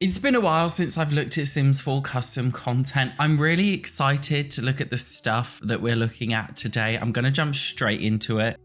It's been a while since I've looked at Sims 4 custom content. I'm really excited to look at the stuff that we're looking at today. I'm going to jump straight into it.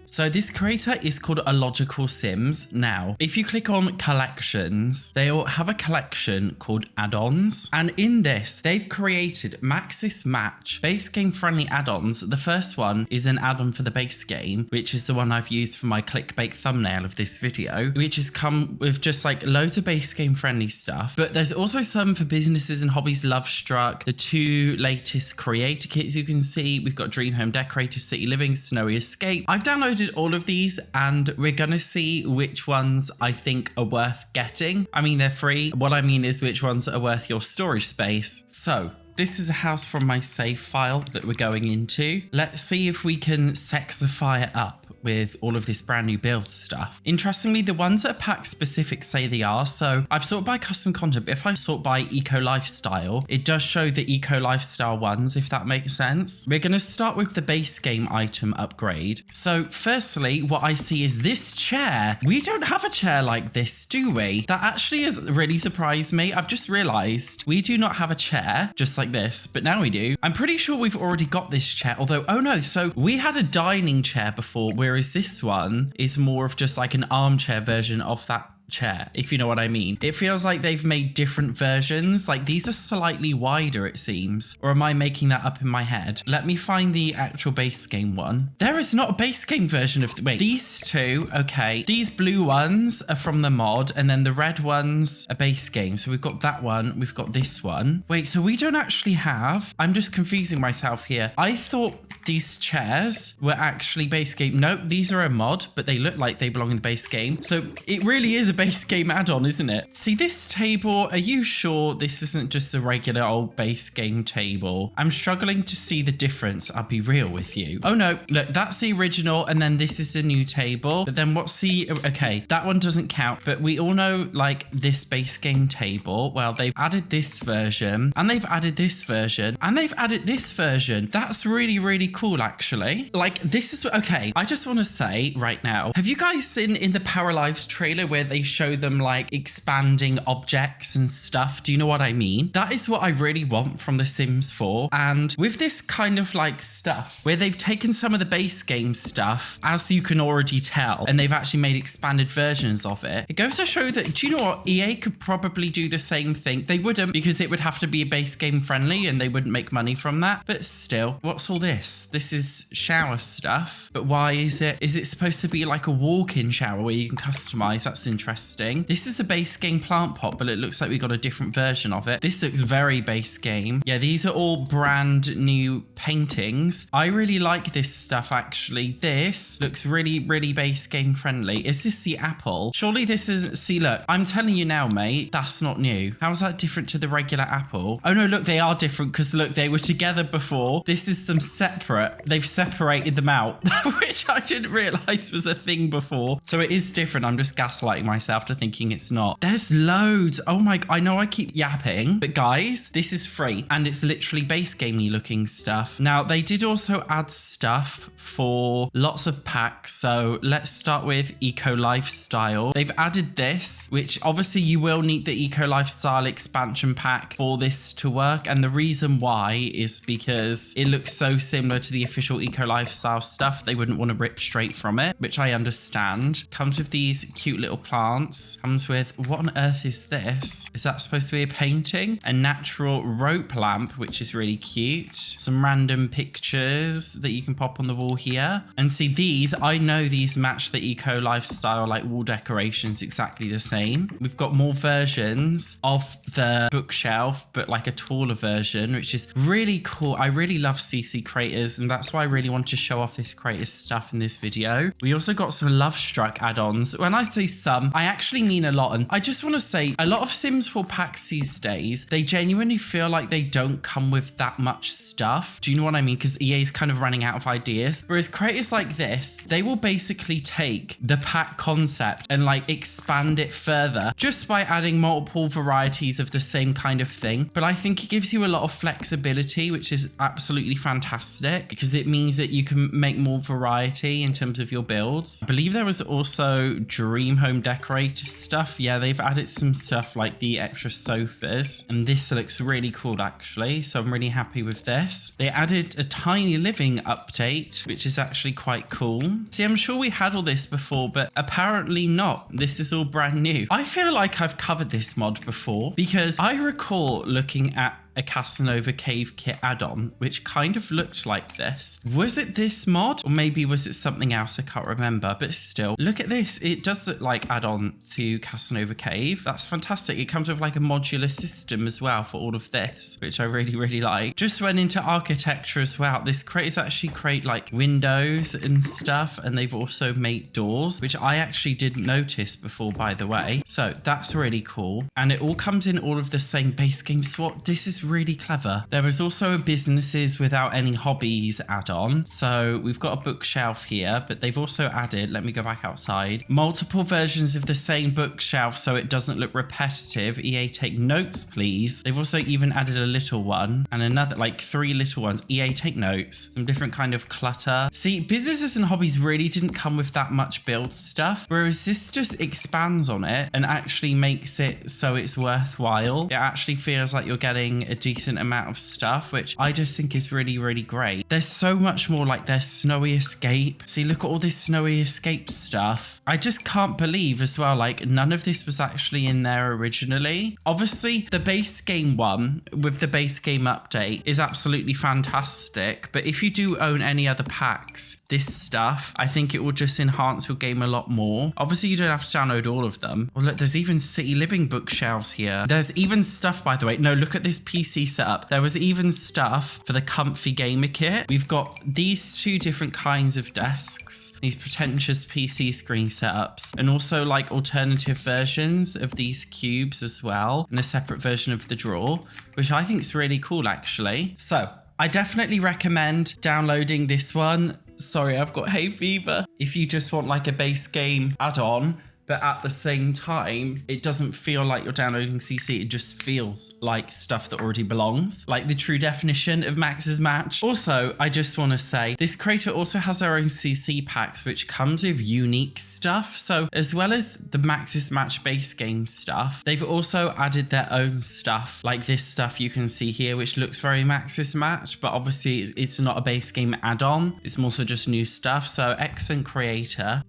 So this creator is called A Logical Sims. Now, if you click on collections, they'll have a collection called add-ons. And in this, they've created Maxis Match base game friendly add-ons. The first one is an add-on for the base game, which is the one I've used for my clickbait thumbnail of this video, which has come with just like loads of base game friendly stuff. But there's also some for businesses and hobbies, Love Struck, the two latest creator kits you can see. We've got Dream Home Decorator, City Living, Snowy Escape. I've downloaded all of these and we're gonna see which ones I think are worth getting. I mean, they're free. What I mean is which ones are worth your storage space. So this is a house from my save file that we're going into. Let's see if we can sexify it up with all of this brand new build stuff. Interestingly, the ones that are pack specific say they are. So I've sorted by custom content, but if I sort by eco lifestyle, it does show the eco lifestyle ones, if that makes sense. We're going to start with the base game item upgrade. So firstly, what I see is this chair. We don't have a chair like this, do we? That actually has really surprised me. I've just realized we do not have a chair just like this, but now we do. I'm pretty sure we've already got this chair, although, oh no, so we had a dining chair before, whereas this one is more of just like an armchair version of that chair, if you know what I mean. It feels like they've made different versions. Like these are slightly wider, it seems. Or am I making that up in my head? Let me find the actual base game one. There is not a base game version of wait, these two, okay. These blue ones are from the mod, and then the red ones are base game. So we've got that one, we've got this one. Wait, so we don't actually have, I'm just confusing myself here. I thought these chairs were actually base game. Nope, these are a mod, but they look like they belong in the base game. So it really is a base game add-on, isn't it? See this table, are you sure this isn't just a regular old base game table? I'm struggling to see the difference, I'll be real with you. Oh no, look, that's the original, and then this is the new table. But then what's the, okay, that one doesn't count, but we all know like this base game table, well, they've added this version, and they've added this version, and they've added this version. That's really, really cool, actually. Like, this is, okay, I just want to say right now, have you guys seen in the Power Lives trailer where they show them like expanding objects and stuff? Do you know what I mean? That is what I really want from The Sims 4. And with this kind of like stuff where they've taken some of the base game stuff, as you can already tell, and they've actually made expanded versions of it, it goes to show that, do you know what? EA could probably do the same thing. They wouldn't, because it would have to be a base game friendly and they wouldn't make money from that. But still, what's all this? This is shower stuff. But why is it? Is it supposed to be like a walk-in shower where you can customize? That's interesting. This is a base game plant pot, but it looks like we got a different version of it. This looks very base game. Yeah, these are all brand new paintings. I really like this stuff, actually. This looks really, really base game friendly. Is this the apple? Surely this isn't. See, look, I'm telling you now, mate, that's not new. How is that different to the regular apple? Oh no, look, they are different because look, they were together before. This is some separate. They've separated them out, which I didn't realize was a thing before. So it is different. I'm just gaslighting myself to thinking it's not. There's loads. Oh my, I know I keep yapping, but guys, this is free and it's literally base gamey looking stuff. Now, they did also add stuff for lots of packs. So let's start with Eco Lifestyle. They've added this, which obviously you will need the Eco Lifestyle expansion pack for this to work. And the reason why is because it looks so similar to the official Eco Lifestyle stuff. They wouldn't want to rip straight from it, which I understand. Comes with these cute little plants. Comes with, what on earth is this? Is that supposed to be a painting? A natural rope lamp, which is really cute. Some random pictures that you can pop on the wall here. And see, these, I know these match the eco lifestyle like wall decorations exactly the same. We've got more versions of the bookshelf, but like a taller version, which is really cool. I really love CC creators, and that's why I really want to show off this creators stuff in this video. We also got some Love Struck add-ons. When I say some, I actually mean a lot. And I just want to say, a lot of Sims 4 packs these days, they genuinely feel like they don't come with that much stuff. Do you know what I mean? Because EA is kind of running out of ideas. Whereas creators like this, they will basically take the pack concept and like expand it further just by adding multiple varieties of the same kind of thing. But I think it gives you a lot of flexibility, which is absolutely fantastic because it means that you can make more variety in terms of your builds. I believe there was also Dream Home Decorator decorative stuff. Yeah, they've added some stuff like the extra sofas, and this looks really cool actually, so I'm really happy with this. They added a tiny living update, which is actually quite cool. See, I'm sure we had all this before, but apparently not. This is all brand new. I feel like I've covered this mod before because I recall looking at a Casanova Cave Kit add-on, which kind of looked like this. Was it this mod? Or maybe was it something else? I can't remember, but still, look at this. It does look like add-on to Casanova Cave. That's fantastic. It comes with like a modular system as well for all of this, which I really, really like. Just went into architecture as well. This crate is actually create like windows and stuff, and they've also made doors, which I actually didn't notice before, by the way. So that's really cool. And it all comes in all of the same base game swap. This is really clever. There is also a businesses without any hobbies add-on. So we've got a bookshelf here, but they've also added, let me go back outside, multiple versions of the same bookshelf so it doesn't look repetitive. EA, take notes, please. They've also even added a little one and another, like 3 little ones. EA, take notes. Some different kind of clutter. See, businesses and hobbies really didn't come with that much build stuff, whereas this just expands on it and actually makes it so it's worthwhile. It actually feels like you're getting a decent amount of stuff, which I just think is really, really great. There's so much more, like there's snowy escape. See, look at all this snowy escape stuff. I just can't believe as well, like none of this was actually in there originally. Obviously, the base game one with the base game update is absolutely fantastic, but if you do own any other packs, this stuff, I think it will just enhance your game a lot more. Obviously, you don't have to download all of them. Oh, look, there's even city living bookshelves here. There's even stuff, by the way. No, look at this PC setup. There was even stuff for the comfy gamer kit. We've got these 2 different kinds of desks, these pretentious PC screen setups, and also like alternative versions of these cubes as well, and a separate version of the drawer, which I think is really cool actually. So I definitely recommend downloading this one. Sorry, I've got hay fever. If you just want like a base game add-on, but at the same time, it doesn't feel like you're downloading CC. It just feels like stuff that already belongs, like the true definition of Max's Match. Also, I just want to say, this creator also has their own CC packs, which comes with unique stuff. So as well as the Max's Match base game stuff, they've also added their own stuff, like this stuff you can see here, which looks very Max's Match, but obviously it's not a base game add-on. It's more so just new stuff. So excellent creator.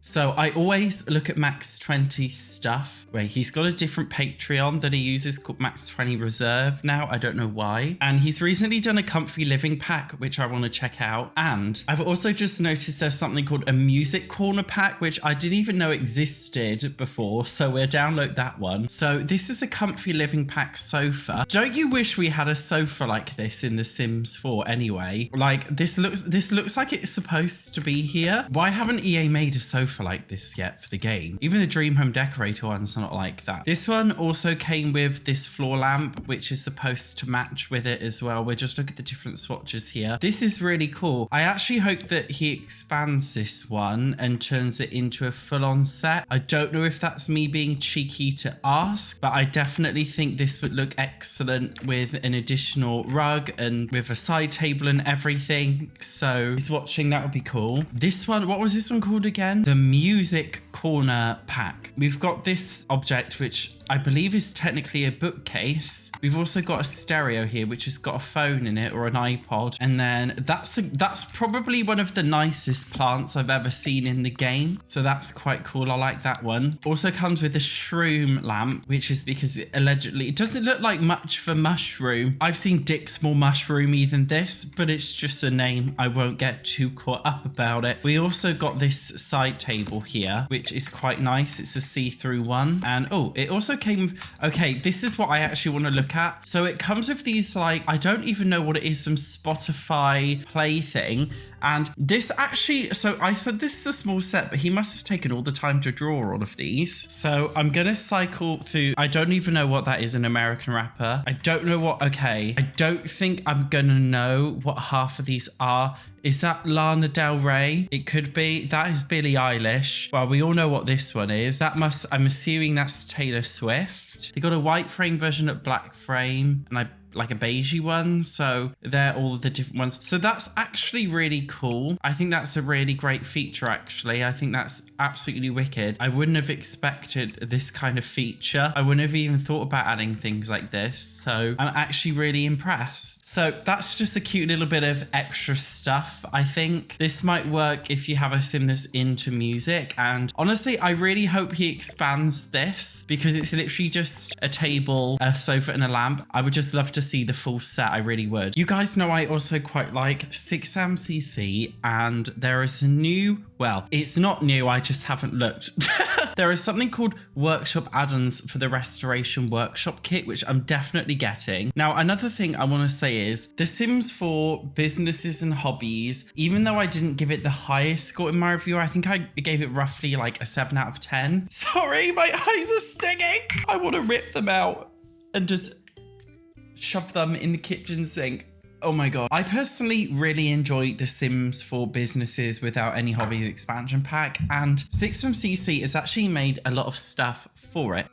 So I always look at Max 20 stuff. Wait, he's got a different Patreon that he uses called Max 20 Reserve now. I don't know why. And he's recently done a comfy living pack, which I want to check out. And I've also just noticed there's something called a music corner pack, which I didn't even know existed before. So we'll download that one. So this is a comfy living pack sofa. Don't you wish we had a sofa like this in The Sims 4 anyway? Like this looks like it's supposed to be here. Why haven't EA made a sofa like this yet for the game? Even the Dream Home Decorator ones are not like that. This one also came with this floor lamp, which is supposed to match with it as well. We'll just look at the different swatches here. This is really cool. I actually hope that he expands this one and turns it into a full-on set. I don't know if that's me being cheeky to ask, but I definitely think this would look excellent with an additional rug and with a side table and everything. So who's watching? That would be cool. This one, what was this one called again? The music corner pack. We've got this object, which I believe is technically a bookcase. We've also got a stereo here, which has got a phone in it or an iPod. And then that's probably one of the nicest plants I've ever seen in the game. So that's quite cool. I like that one. Also comes with a shroom lamp, which is because it doesn't look like much of a mushroom. I've seen Dick's more mushroomy than this, but it's just a name. I won't get too caught up about it. We also got this side table here, which is quite nice. It's a see-through one. And oh, it also came with, okay, this is what I actually want to look at. So it comes with these, like, I don't even know what it is, some Spotify play thing. And this actually, so I said this is a small set, but he must have taken all the time to draw all of these. So I'm going to cycle through. I don't even know what that is, an American rapper. I don't know what, okay. I don't think I'm going to know what half of these are. Is that Lana Del Rey? It could be. That is Billie Eilish. Well, we all know what this one is. I'm assuming that's Taylor Swift. They got a white frame version of black frame. And I like a beigey one. So they're all the different ones. So that's actually really cool. I think that's a really great feature, actually. I think that's absolutely wicked. I wouldn't have expected this kind of feature. I wouldn't have even thought about adding things like this. So I'm actually really impressed. So that's just a cute little bit of extra stuff. I think this might work if you have a sim that's into music. And honestly, I really hope he expands this because it's literally just a table, a sofa and a lamp. I would just love to see the full set. I really would. You guys know I also quite like SatchOnSims, and there is a new, well, it's not new, I just haven't looked. There is something called workshop add-ons for the restoration workshop kit, which I'm definitely getting. Now, another thing I want to say is The Sims 4 businesses and hobbies, even though I didn't give it the highest score in my review, I think I gave it roughly like a 7 out of 10. Sorry, my eyes are stinging. I want to rip them out and just shove them in the kitchen sink. Oh my god. I personally really enjoy The Sims 4 Businesses Without Any Hobbies expansion pack, and SatchOnSims has actually made a lot of stuff for it.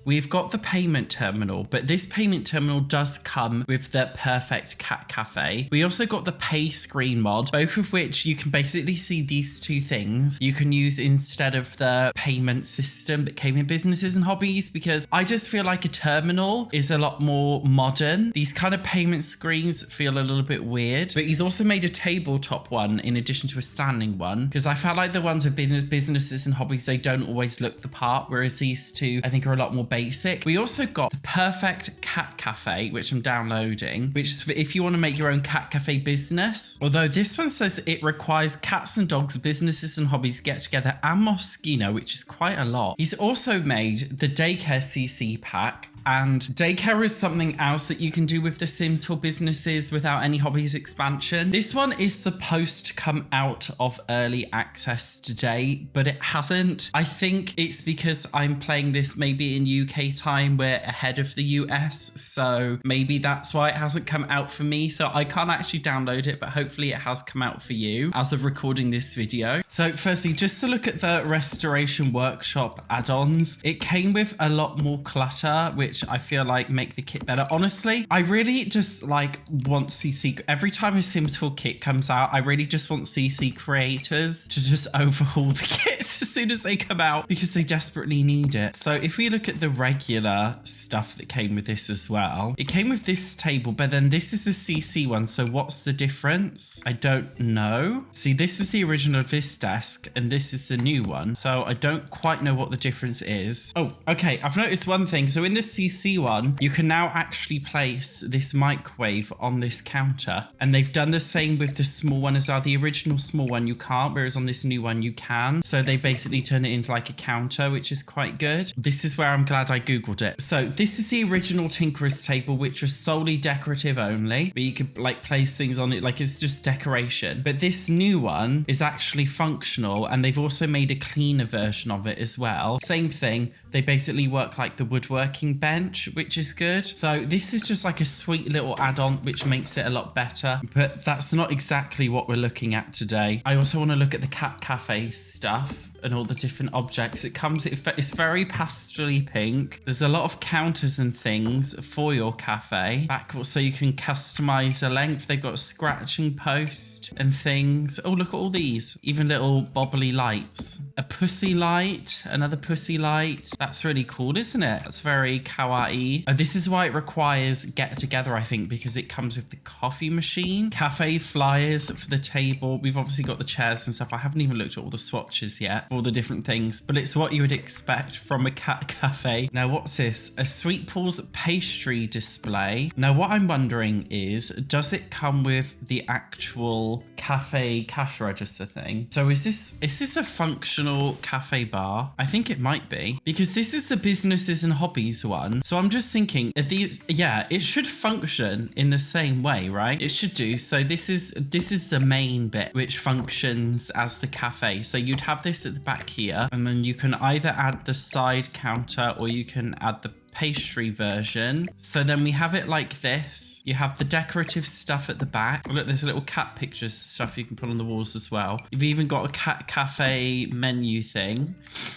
We've got the payment terminal, but this payment terminal does come with the perfect cat cafe. We also got the pay screen mod, both of which you can basically see these two things you can use instead of the payment system that came in businesses and hobbies, because I just feel like a terminal is a lot more modern. These kind of payment screens feel a little bit weird, but he's also made a tabletop one in addition to a standing one, because I felt like the ones with businesses and hobbies, they don't always look the part, whereas these two I think are a lot more basic. We also got the perfect cat cafe, which I'm downloading, which is for if you want to make your own cat cafe business. Although this one says it requires cats and dogs, businesses and hobbies get together, and Moschino, which is quite a lot. He's also made the daycare CC pack. And daycare is something else that you can do with The Sims 4 Businesses Without Any Hobbies expansion. This one is supposed to come out of early access today, but it hasn't. I think it's because I'm playing this maybe in UK time. We're ahead of the US, so maybe that's why it hasn't come out for me. So I can't actually download it, but hopefully it has come out for you as of recording this video. So firstly, just to look at the Restoration Workshop add-ons, it came with a lot more clutter, which I feel like make the kit better. Honestly, I really just like want CC. Every time a Sims 4 kit comes out, I really just want CC creators to just overhaul the kits as soon as they come out because they desperately need it. So if we look at the regular stuff that came with this as well, it came with this table, but then this is the CC one. So what's the difference? I don't know. See, this is the original of this desk and this is the new one. So I don't quite know what the difference is. Oh, okay. I've noticed one thing. So in this CC one, you can now actually place this microwave on this counter, and they've done the same with the small one as well. The original small one you can't, whereas on this new one you can. So they basically turn it into like a counter, which is quite good. This is where I'm glad I googled it. So this is the original Tinkerer's table, which was solely decorative only, but you could like place things on it like it's just decoration. But this new one is actually functional, and they've also made a cleaner version of it as well. Same thing, they basically work like the woodworking bench, which is good. So this is just like a sweet little add-on which makes it a lot better, but that's not exactly what we're looking at today. I also want to look at the cat cafe stuff and all the different objects. It's very pastel-y pink. There's a lot of counters and things for your cafe. Back so you can customize the length. They've got a scratching post and things. Oh, look at all these. Even little bobbly lights. A pussy light, another pussy light. That's really cool, isn't it? That's very kawaii. This is why it requires get together, I think, because it comes with the coffee machine. Cafe flyers for the table. We've obviously got the chairs and stuff. I haven't even looked at all the swatches yet. All the different things, but it's what you would expect from a cat cafe. Now, what's this? A Sweet Paws pastry display. Now, what I'm wondering is, does it come with the actual cafe cash register thing? So is this a functional cafe bar? I think it might be, because this is the businesses and hobbies one. So I'm just thinking, are these, yeah, it should function in the same way, right? It should do. So this is the main bit which functions as the cafe. So you'd have this at the back here, and then you can either add the side counter or you can add the pastry version. So then we have it like this. You have the decorative stuff at the back. Look, there's little cat pictures stuff you can put on the walls as well. You've even got a cat cafe menu thing.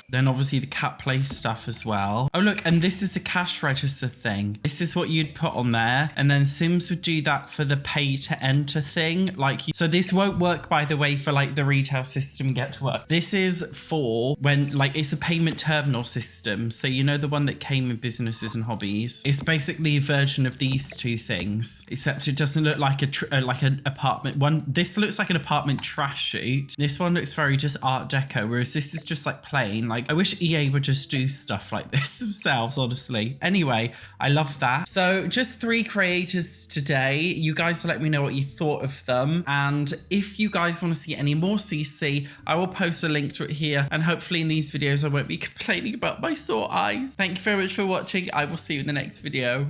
Then obviously the cat play stuff as well. Oh, look, and this is a cash register thing. This is what you'd put on there. And then Sims would do that for the pay to enter thing. So this won't work, by the way, for like the retail system get to work. This is for when like it's a payment terminal system. So you know the one that came in businesses and hobbies. It's basically a version of these two things, except it doesn't look like like an apartment one. This looks like an apartment trash chute. This one looks very just art deco, whereas this is just like plain. Like I wish EA would just do stuff like this themselves, honestly. Anyway, I love that. So just 3 creators today. You guys let me know what you thought of them, and if you guys want to see any more CC, I will post a link to it here, and hopefully in these videos I won't be complaining about my sore eyes. Thank you very much for watching. I will see you in the next video.